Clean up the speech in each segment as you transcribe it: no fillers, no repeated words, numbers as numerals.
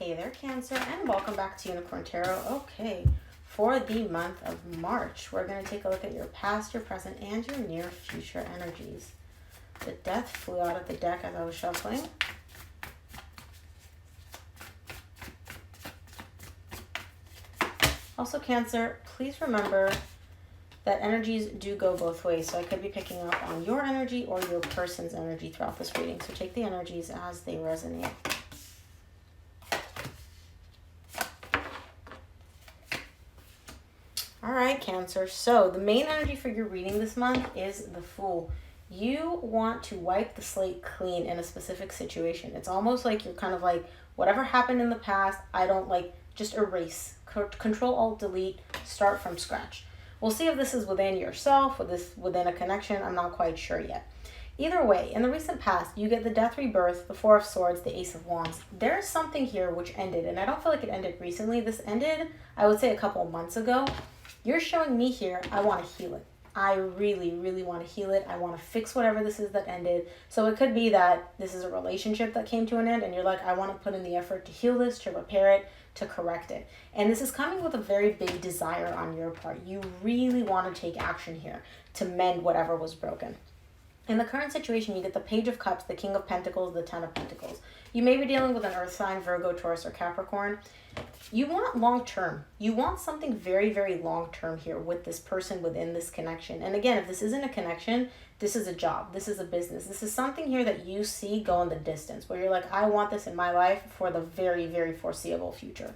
Hey there, Cancer, and welcome back to Unicorn Tarot. Okay, for the month of March, we're going to take a look at your past, your present, and your near future energies. The Death flew out of the deck as I was shuffling. Also, Cancer, please remember that energies do go both ways. So I could be picking up on your energy or your person's energy throughout this reading. So take the energies as they resonate. All right, Cancer. So the main energy for your reading this month is the Fool. You want to wipe the slate clean in a specific situation. It's almost like you're kind of like, whatever happened in the past, I don't like, just erase. Control, Alt, Delete, start from scratch. We'll see if this is within yourself, or this within a connection. I'm not quite sure yet. Either way, in the recent past, you get the Death Rebirth, the Four of Swords, the Ace of Wands. There's something here which ended, and I don't feel like it ended recently. This ended, I would say, a couple of months ago. You're showing me here, I want to heal it. I really, really want to heal it. I want to fix whatever this is that ended. So it could be that this is a relationship that came to an end and you're like, I want to put in the effort to heal this, to repair it, to correct it. And this is coming with a very big desire on your part. You really want to take action here to mend whatever was broken. In the current situation, you get the Page of Cups, the King of Pentacles, the Ten of Pentacles. You may be dealing with an Earth sign, Virgo, Taurus, or Capricorn. You want long-term. You want something very, very long-term here with this person within this connection. And again, if this isn't a connection, this is a job. This is a business. This is something here that you see go in the distance, where you're like, I want this in my life for the very, very foreseeable future.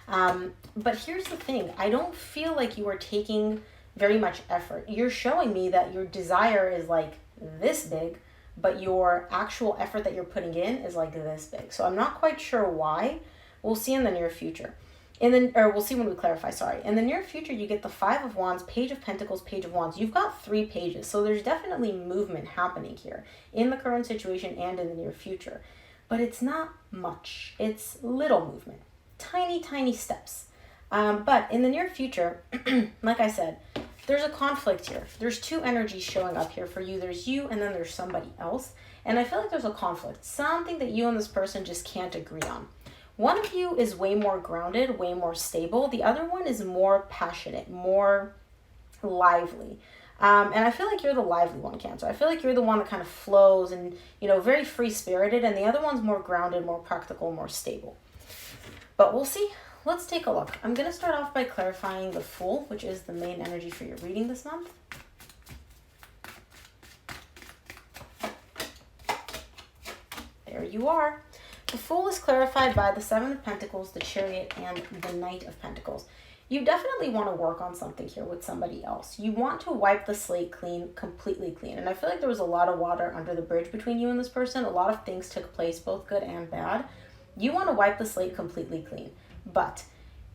But here's the thing. I don't feel like you are taking very much effort. You're showing me that your desire is like this big, but your actual effort that you're putting in is like this big. So I'm not quite sure why. We'll see in the near future. We'll see when we clarify, sorry. In the near future, you get the Five of Wands, Page of Pentacles, Page of Wands. You've got 3 pages, so there's definitely movement happening here in the current situation and in the near future. But it's not much. It's little movement. Tiny, tiny steps. But in the near future, like I said, there's a conflict here. There's 2 energies showing up here for you. There's you and then there's somebody else. And I feel like there's a conflict. Something that you and this person just can't agree on. One of you is way more grounded, way more stable. The other one is more passionate, more lively. And I feel like you're the lively one, Cancer. I feel like you're the one that kind of flows and, very free-spirited. And the other one's more grounded, more practical, more stable. But we'll see. Let's take a look. I'm going to start off by clarifying the Fool, which is the main energy for your reading this month. There you are. The Fool is clarified by the Seven of Pentacles, the Chariot, and the Knight of Pentacles. You definitely want to work on something here with somebody else. You want to wipe the slate clean, completely clean. And I feel like there was a lot of water under the bridge between you and this person. A lot of things took place, both good and bad. You want to wipe the slate completely clean. But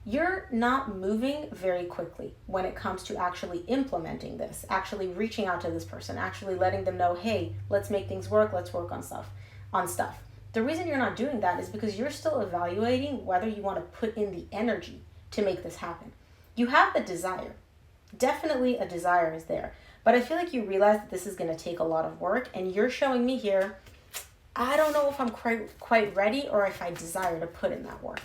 you're not moving very quickly when it comes to actually implementing this, actually reaching out to this person, actually letting them know, hey, let's make things work, let's work on stuff. The reason you're not doing that is because you're still evaluating whether you want to put in the energy to make this happen. You have the desire. Definitely a desire is there. But I feel like you realize that this is going to take a lot of work, and you're showing me here, I don't know if I'm quite ready or if I desire to put in that work.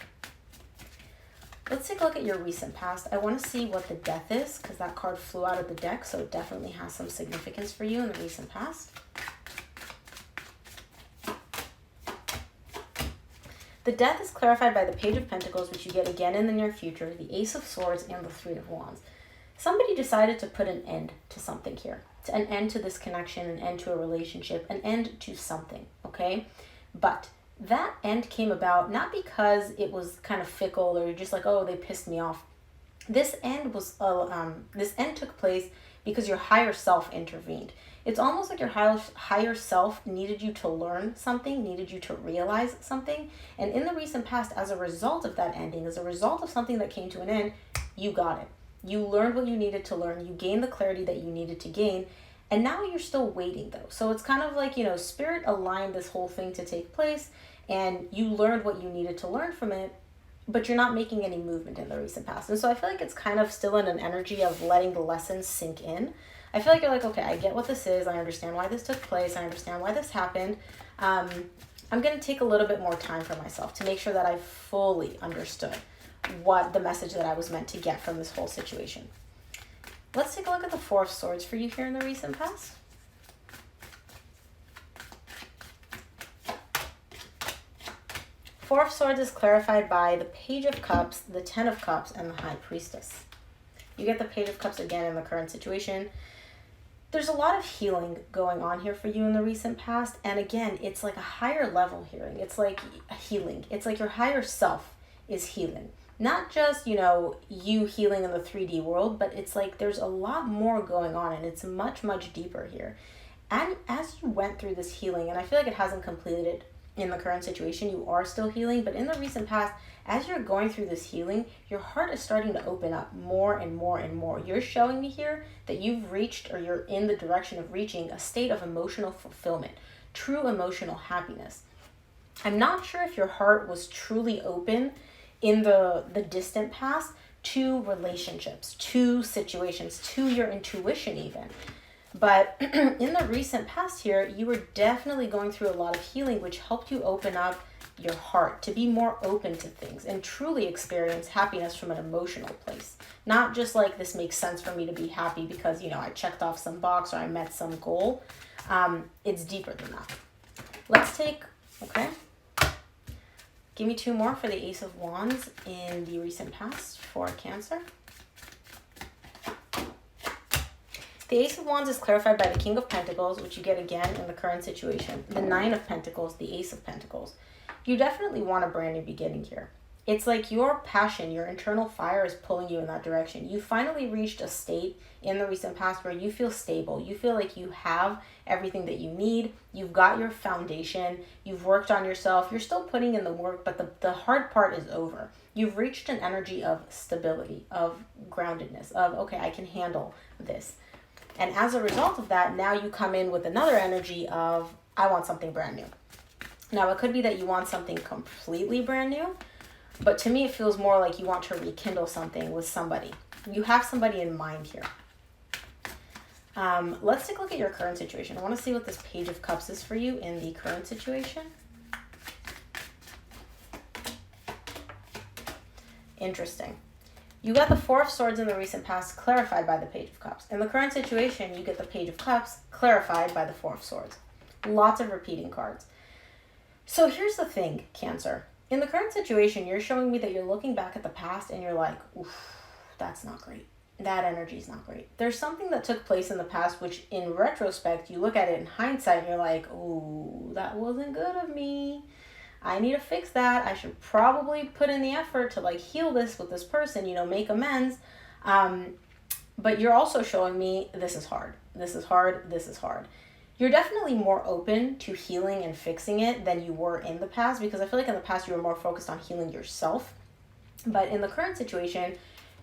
Let's take a look at your recent past. I want to see what the Death is, because that card flew out of the deck, so it definitely has some significance for you in the recent past. The Death is clarified by the Page of Pentacles, which you get again in the near future, the Ace of Swords, and the Three of Wands. Somebody decided to put an end to something here, to an end to this connection, an end to a relationship, an end to something, okay? But that end came about not because it was kind of fickle or you're just like, oh, they pissed me off. This end took place because your higher self intervened. It's almost like your higher self needed you to learn something, needed you to realize something. And in the recent past, as a result of that ending, as a result of something that came to an end, you got it. You learned what you needed to learn. You gained the clarity that you needed to gain. And now you're still waiting, though. So it's kind of like, Spirit aligned this whole thing to take place, and you learned what you needed to learn from it, but you're not making any movement in the recent past. And so I feel like it's kind of still in an energy of letting the lessons sink in. I feel like you're like, okay, I get what this is. I understand why this took place. I understand why this happened. I'm going to take a little bit more time for myself to make sure that I fully understood what the message that I was meant to get from this whole situation. Let's take a look at the Four of Swords for you here in the recent past. Four of Swords is clarified by the Page of Cups, the Ten of Cups, and the High Priestess. You get the Page of Cups again in the current situation. There's a lot of healing going on here for you in the recent past. And again, it's like a higher level healing. It's like healing. It's like your higher self is healing. Not just, you healing in the 3D world, but it's like there's a lot more going on, and it's much, much deeper here. And as you went through this healing, and I feel like it hasn't completed in the current situation, you are still healing, but in the recent past, as you're going through this healing, your heart is starting to open up more and more and more. You're showing me here that you've reached, or you're in the direction of reaching, a state of emotional fulfillment, true emotional happiness. I'm not sure if your heart was truly open in the distant past to relationships, to situations, to your intuition even. But in the recent past here, you were definitely going through a lot of healing, which helped you open up your heart to be more open to things and truly experience happiness from an emotional place. Not just like, this makes sense for me to be happy because, I checked off some box or I met some goal. It's deeper than that. Let's take, give me two more for the Ace of Wands in the recent past for Cancer. The Ace of Wands is clarified by the King of Pentacles, which you get again in the current situation. The Nine of Pentacles, the Ace of Pentacles. You definitely want a brand new beginning here. It's like your passion, your internal fire is pulling you in that direction. You finally reached a state in the recent past where you feel stable. You feel like you have everything that you need. You've got your foundation. You've worked on yourself. You're still putting in the work, but the hard part is over. You've reached an energy of stability, of groundedness, of, okay, I can handle this. And as a result of that, now you come in with another energy of, I want something brand new. Now, it could be that you want something completely brand new, but to me, it feels more like you want to rekindle something with somebody. You have somebody in mind here. Let's take a look at your current situation. I want to see what this Page of Cups is for you in the current situation. Interesting. You got the Four of Swords in the recent past clarified by the Page of Cups. In the current situation, you get the Page of Cups clarified by the Four of Swords. Lots of repeating cards. So here's the thing, Cancer. In the current situation, you're showing me that you're looking back at the past and you're like, oof, that's not great. That energy is not great. There's something that took place in the past, which in retrospect, you look at it in hindsight and you're like, ooh, that wasn't good of me. I need to fix that. I should probably put in the effort to heal this with this person, make amends. But you're also showing me this is hard. This is hard. This is hard. You're definitely more open to healing and fixing it than you were in the past, because I feel like in the past you were more focused on healing yourself. But in the current situation,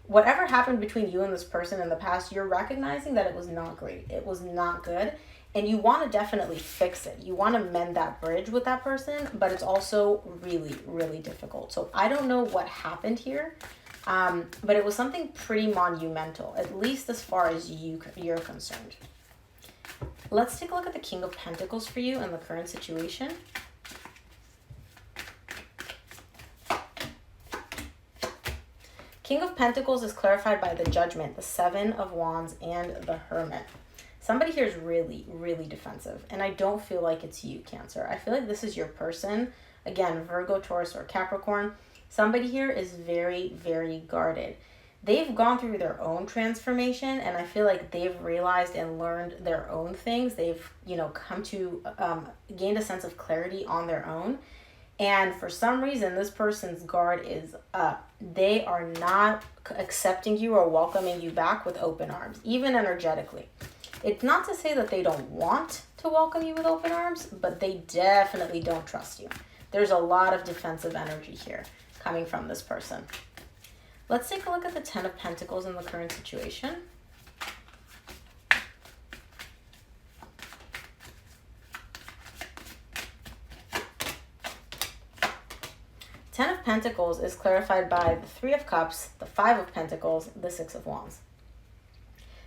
whatever happened between you and this person in the past, you're recognizing that it was not great. It was not good. And you want to definitely fix it. You want to mend that bridge with that person, but it's also really, really difficult. So I don't know what happened here, but it was something pretty monumental, at least as far as you're concerned. Let's take a look at the King of Pentacles for you in the current situation. King of Pentacles is clarified by the Judgment, the Seven of Wands, and the Hermit. Somebody here is really, really defensive, and I don't feel like it's you, Cancer. I feel like this is your person. Again, Virgo, Taurus, or Capricorn. Somebody here is very, very guarded. They've gone through their own transformation, and I feel like they've realized and learned their own things. They've, come to gained a sense of clarity on their own. And for some reason, this person's guard is up. They are not accepting you or welcoming you back with open arms, even energetically. It's not to say that they don't want to welcome you with open arms, but they definitely don't trust you. There's a lot of defensive energy here coming from this person. Let's take a look at the Ten of Pentacles in the current situation. Ten of Pentacles is clarified by the Three of Cups, the Five of Pentacles, the Six of Wands.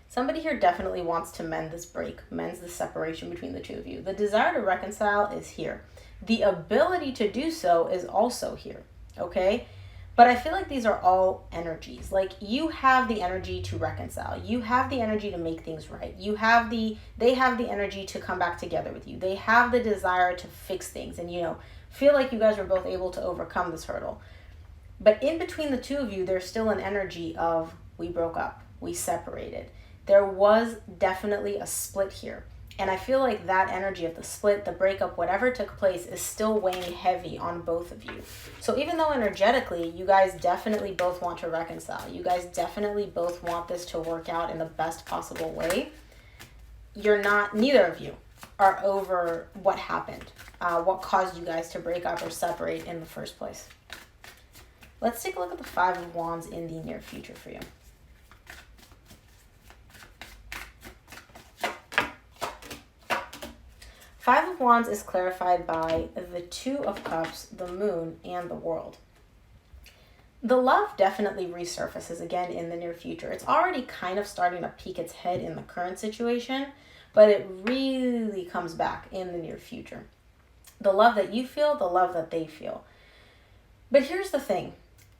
Somebody here definitely wants to mend this break, mends the separation between the two of you. The desire to reconcile is here. The ability to do so is also here, okay? But I feel like these are all energies. Like, you have the energy to reconcile. You have the energy to make things right. They have the energy to come back together with you. They have the desire to fix things and, feel like you guys were both able to overcome this hurdle. But in between the two of you, there's still an energy of, we broke up, we separated. There was definitely a split here. And I feel like that energy of the split, the breakup, whatever took place is still weighing heavy on both of you. So even though energetically, you guys definitely both want to reconcile, you guys definitely both want this to work out in the best possible way, neither of you are over what happened, what caused you guys to break up or separate in the first place. Let's take a look at the Five of Wands in the near future for you. Five of Wands is clarified by the Two of Cups, the Moon, and the World. The love definitely resurfaces again in the near future. It's already kind of starting to peek its head in the current situation, but it really comes back in the near future. The love that you feel, the love that they feel. But here's the thing.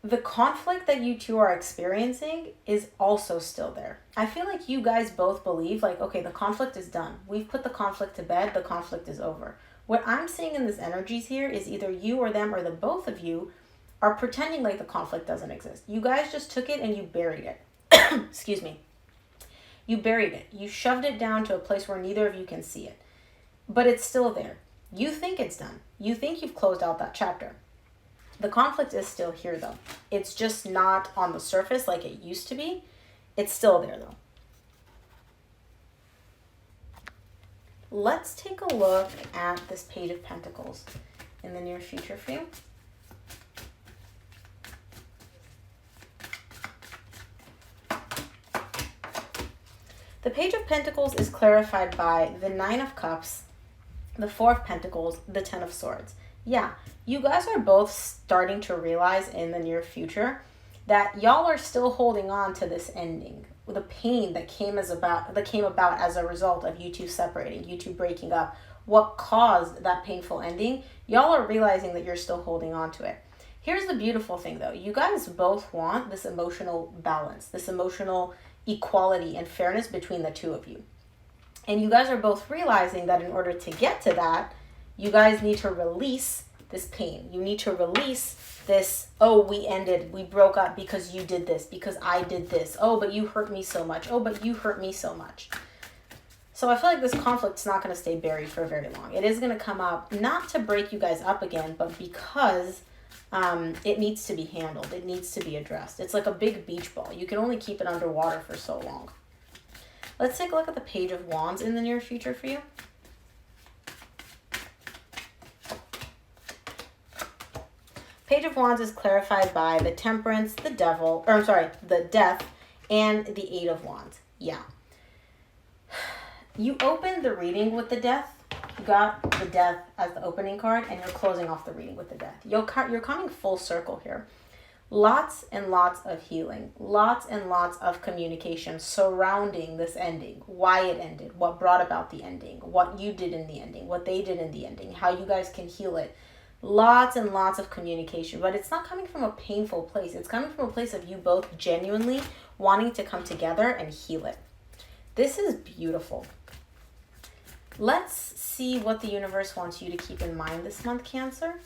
The conflict that you two are experiencing is also still there. I feel like you guys both believe like, okay, the conflict is done. We've put the conflict to bed. The conflict is over. What I'm seeing in this energies here is either you or them or the both of you are pretending like the conflict doesn't exist. You guys just took it and you buried it. Excuse me. You buried it. You shoved it down to a place where neither of you can see it. But it's still there. You think it's done. You think you've closed out that chapter. The conflict is still here, though. It's just not on the surface like it used to be. It's still there, though. Let's take a look at this Page of Pentacles in the near future for you. The Page of Pentacles is clarified by the Nine of Cups, the Four of Pentacles, the Ten of Swords. Yeah, you guys are both starting to realize in the near future that y'all are still holding on to this ending. The pain that came about as a result of you two separating, you two breaking up, what caused that painful ending, y'all are realizing that you're still holding on to it. Here's the beautiful thing though. You guys both want this emotional balance, this emotional equality and fairness between the two of you. And you guys are both realizing that in order to get to that, you guys need to release this pain. You need to release this, oh, we broke up because you did this, because I did this. Oh, but you hurt me so much. Oh, but you hurt me so much. So I feel like this conflict's not going to stay buried for very long. It is going to come up, not to break you guys up again, but because it needs to be handled. It needs to be addressed. It's like a big beach ball. You can only keep it underwater for so long. Let's take a look at the Page of Wands in the near future for you. Page of Wands is clarified by the Temperance, the Death, and the Eight of Wands. Yeah. You opened the reading with the Death. You got the Death as the opening card, and you're closing off the reading with the Death. You're coming full circle here. Lots and lots of healing. Lots and lots of communication surrounding this ending. Why it ended. What brought about the ending. What you did in the ending. What they did in the ending. How you guys can heal it. Lots and lots of communication, but it's not coming from a painful place. It's coming from a place of you both genuinely wanting to come together and heal it. This is beautiful. Let's see what the universe wants you to keep in mind this month, Cancer.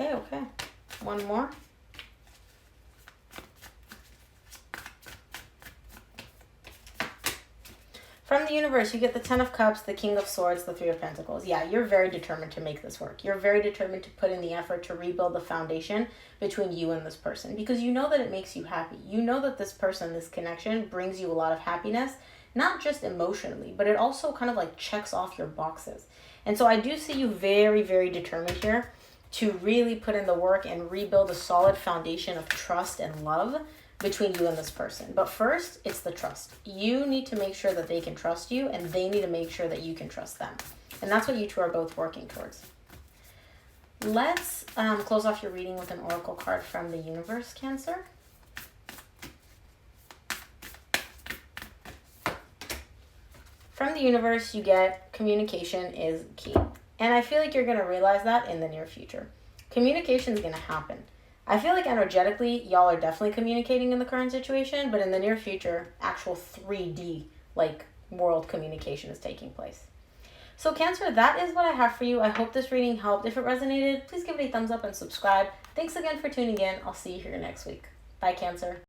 Okay. One more. From the universe, you get the Ten of Cups, the King of Swords, the Three of Pentacles. Yeah, you're very determined to make this work. You're very determined to put in the effort to rebuild the foundation between you and this person because you know that it makes you happy. You know that this person, this connection, brings you a lot of happiness, not just emotionally, but it also kind of like checks off your boxes. And so I do see you very, very determined here to really put in the work and rebuild a solid foundation of trust and love between you and this person. But first, it's the trust. You need to make sure that they can trust you and they need to make sure that you can trust them. And that's what you two are both working towards. Let's close off your reading with an oracle card from the universe, Cancer. From the universe, you get communication is key. And I feel like you're going to realize that in the near future. Communication is going to happen. I feel like energetically, y'all are definitely communicating in the current situation, but in the near future, actual 3D, like, world communication is taking place. So Cancer, that is what I have for you. I hope this reading helped. If it resonated, please give it a thumbs up and subscribe. Thanks again for tuning in. I'll see you here next week. Bye, Cancer.